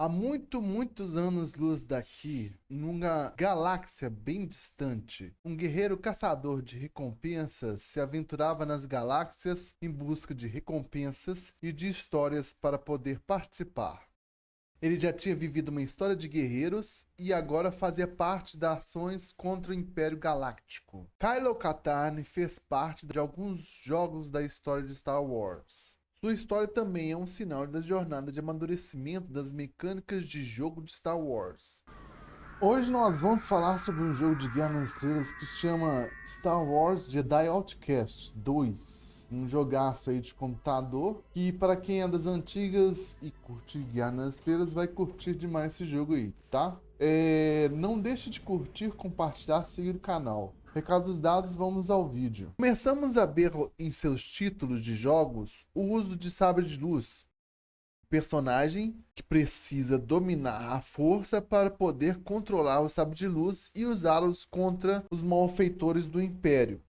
Há muitos anos-luz daqui, numa galáxia bem distante, um guerreiro caçador de recompensas se aventurava nas galáxias em busca de recompensas e de histórias para poder participar. Ele já tinha vivido uma história de guerreiros e agora fazia parte das ações contra o Império Galáctico. Kylo Katarn fez parte de alguns jogos da história de Star Wars. Sua história também é um sinal da jornada de amadurecimento das mecânicas de jogo de Star Wars. Hoje nós vamos falar sobre um jogo de Guerra nas Estrelas que se chama Star Wars Jedi Outcast 2. Um jogaço aí de computador que, para quem é das antigas e curte Guerra nas Estrelas, vai curtir demais esse jogo aí, tá? Não deixe de curtir, compartilhar, seguir o canal. Recados dados, vamos ao vídeo. Começamos a ver em seus títulos de jogos o uso de sabre de luz, personagem que precisa dominar a força para poder controlar o sabre de luz e usá-los contra os malfeitores do Império.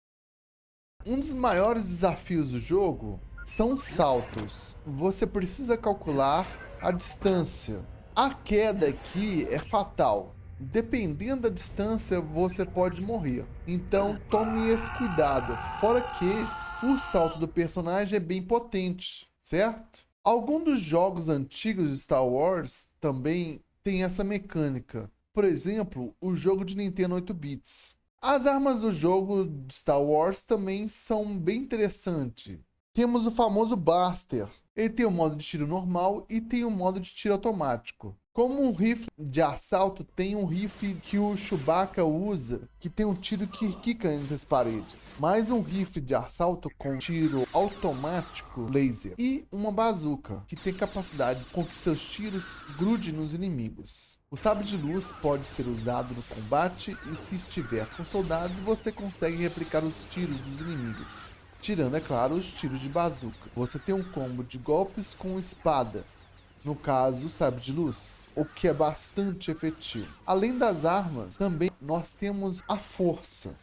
Um dos maiores desafios do jogo são os saltos. Você precisa calcular a distância. A queda aqui é fatal. Dependendo da distância, você pode morrer. Então tome esse cuidado. Fora que o salto do personagem é bem potente, certo? Alguns dos jogos antigos de Star Wars também tem essa mecânica. Por exemplo, o jogo de Nintendo 8 bits. As armas do jogo de Star Wars também são bem interessantes. Temos o famoso Blaster. Ele tem o modo de tiro normal e tem o modo de tiro automático. Como um rifle de assalto, tem um rifle que o Chewbacca usa, que tem um tiro que quica entre as paredes. Mais um rifle de assalto com tiro automático laser. E uma bazuca, que tem capacidade com que seus tiros grudem nos inimigos. O sabre de luz pode ser usado no combate e, se estiver com soldados, você consegue replicar os tiros dos inimigos. Tirando, é claro, os tiros de bazuca. Você tem um combo de golpes com espada. No caso, o sabre de luz, o que é bastante efetivo. Além das armas, também nós temos a força.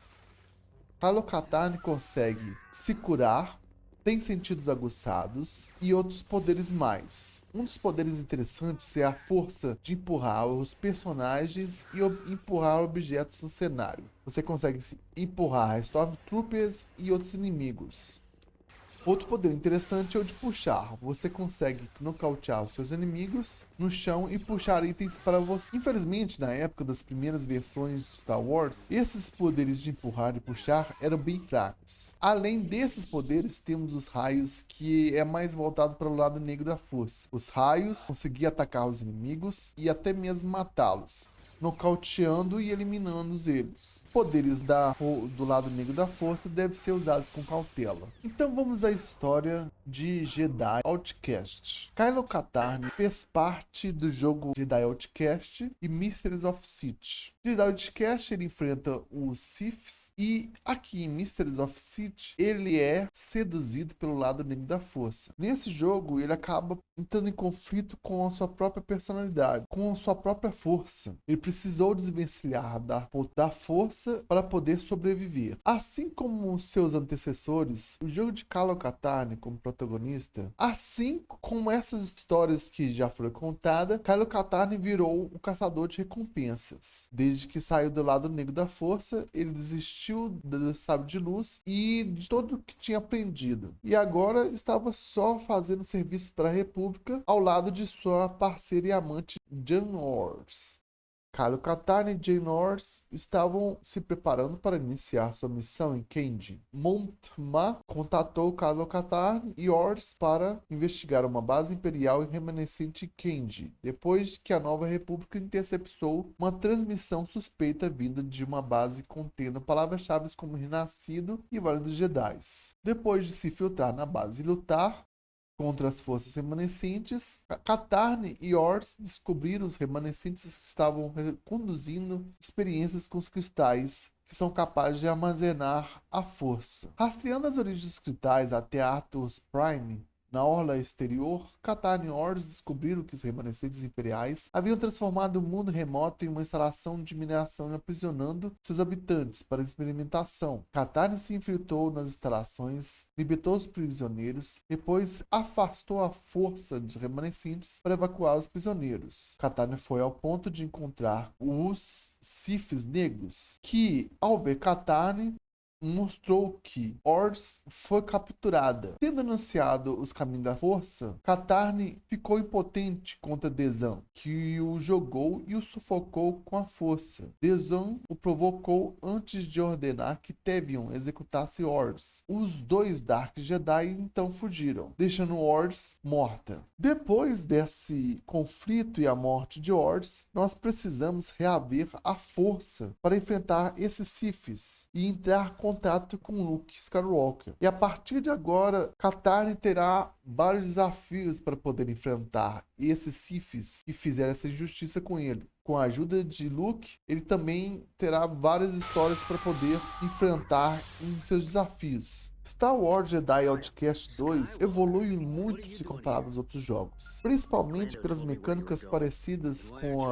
Kylo Katarn consegue se curar, tem sentidos aguçados e outros poderes mais. Um dos poderes interessantes é a força de empurrar os personagens e empurrar objetos no cenário. Você consegue empurrar Stormtroopers e outros inimigos. Outro poder interessante é o de puxar. Você consegue nocautear os seus inimigos no chão e puxar itens para você. Infelizmente, na época das primeiras versões de Star Wars, esses poderes de empurrar e puxar eram bem fracos. Além desses poderes, temos os raios, que é mais voltado para o lado negro da força. Os raios conseguiam atacar os inimigos e até mesmo matá-los, nocauteando e eliminando eles. Poderes do lado negro da força devem ser usados com cautela. Então vamos à história de Jedi Outcast. Kylo Katarn fez parte do jogo Jedi Outcast e Mysteries of Sith. Jedi Outcast, ele enfrenta os Siths e aqui em Mysteries of Sith ele é seduzido pelo lado negro da força. Nesse jogo ele acaba entrando em conflito com a sua própria personalidade, com a sua própria força. Ele precisou desvencilhar da força para poder sobreviver. Assim como seus antecessores, o jogo de Kylo Katarn como protagonista, assim como essas histórias que já foram contadas, Kylo Katarn virou um caçador de recompensas. Desde que saiu do lado negro da força, ele desistiu do sabre de luz e de tudo o que tinha aprendido. E agora estava só fazendo serviço para a República ao lado de sua parceira e amante Jyn Erso. Kylo Katarn e Jyn Erso estavam se preparando para iniciar sua missão em Kenji. Montma contatou Kylo Katarn e Erso para investigar uma base imperial e remanescente em Kenji, depois que a Nova República interceptou uma transmissão suspeita vinda de uma base contendo palavras-chave como Renascido e Vale dos Jedi. Depois de se filtrar na base e lutar contra as forças remanescentes, Katarn e Erso descobriram os remanescentes que estavam conduzindo experiências com os cristais que são capazes de armazenar a força. Rastreando as origens dos cristais até Arthur Prime, Na orla exterior, Katarn e Horus descobriram que os remanescentes imperiais haviam transformado o mundo remoto em uma instalação de mineração, aprisionando seus habitantes para experimentação. Katarn se infiltrou nas instalações, libertou os prisioneiros, depois afastou a força dos remanescentes para evacuar os prisioneiros. Katarn foi ao ponto de encontrar os Siths negros, que, ao ver Katarn, mostrou que Horus foi capturada. Tendo anunciado os caminhos da força, Katarn ficou impotente contra Dezan, que o jogou e o sufocou com a força. Dezan o provocou antes de ordenar que Tevion executasse Horus. Os dois Dark Jedi então fugiram, deixando Horus morta. Depois desse conflito e a morte de Horus, nós precisamos reaver a força para enfrentar esses Siths e entrar contato com Luke Skywalker. E a partir de agora, Katarn terá vários desafios para poder enfrentar esses Siths que fizeram essa injustiça com ele. Com a ajuda de Luke, ele também terá várias histórias para poder enfrentar em seus desafios. Star Wars Jedi Outcast 2 evolui muito se comparado aos outros jogos, principalmente pelas mecânicas parecidas com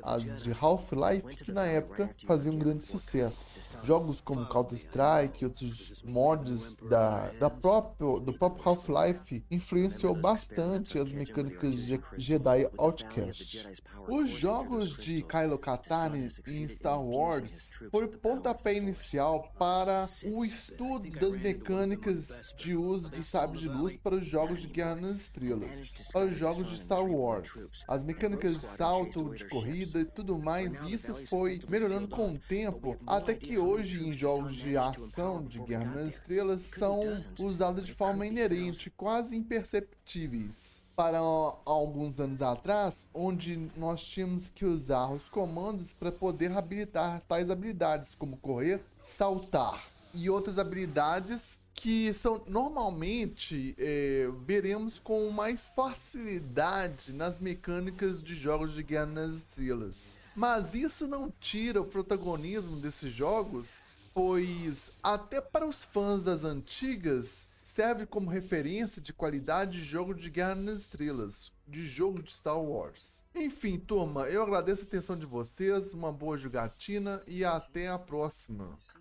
as de Half-Life, que na época faziam um grande sucesso. Jogos como Counter-Strike e outros mods do próprio Half-Life influenciou bastante as mecânicas de Jedi Outcast. Os jogos de Kylo Katarn em Star Wars foi o pontapé inicial para o estudo das mecânicas de uso de sabre de luz para os jogos de Guerra nas Estrelas, para os jogos de Star Wars. As mecânicas de salto, de corrida e tudo mais, isso foi melhorando com o tempo, até que hoje em jogos de ação de Guerra nas Estrelas são usados de forma inerente, quase imperceptíveis. Para alguns anos atrás, onde nós tínhamos que usar os comandos para poder habilitar tais habilidades, como correr, saltar e outras habilidades que são normalmente veremos com mais facilidade nas mecânicas de jogos de Guerra nas Estrelas. Mas isso não tira o protagonismo desses jogos, pois até para os fãs das antigas serve como referência de qualidade de jogo de Guerra nas Estrelas, de jogo de Star Wars. Enfim, turma, eu agradeço a atenção de vocês, uma boa jogatina e até a próxima.